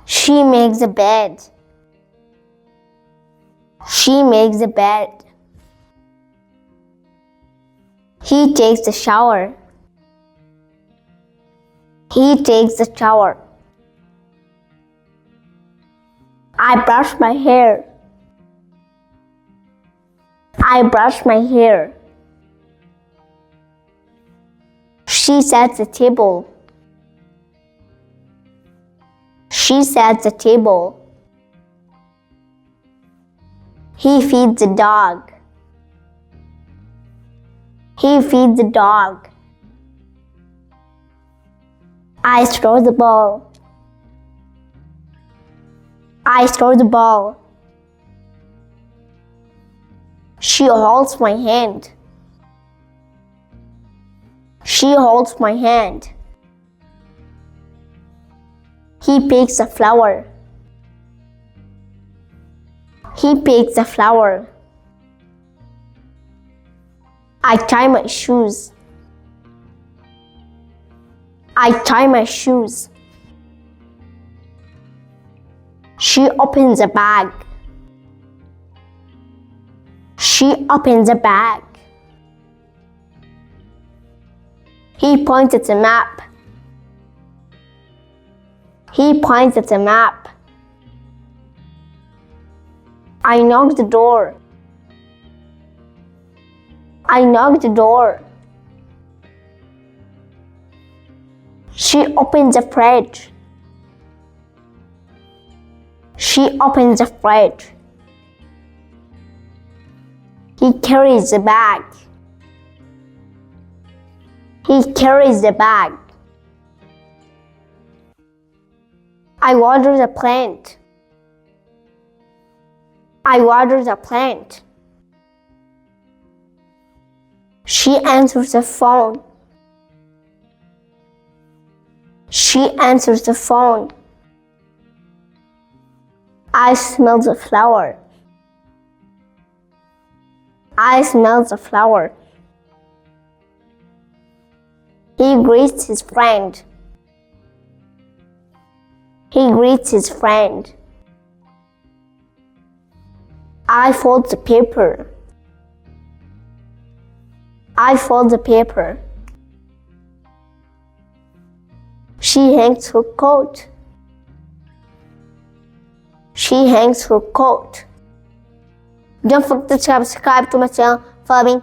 She makes the bed. She makes the bed. He takes the shower. He takes the shower. I brush my hair. I brush my hair. She sets the table. She sets the table. He feeds the dog. He feeds the dog. I throw the ball. I throw the ball. She holds my hand. She holds my hand. He picks a flower. He picks a flower. I tie my shoes. I tie my shoes. She opens a bag. She opens a bag. He points at the map. He points at the map. I knock the door. I knock the door. She opens the fridge. She opens the fridge. He carries the bag. He carries the bag. I water the plant. I water the plant. She answers the phone. She answers the phone. I smell the flower. I smell the flower. He greets his friend. He greets his friend. I fold the paper. I fold the paper. She hangs her coat. She hangs her coat. Don't forget to subscribe to my channel. Follow me.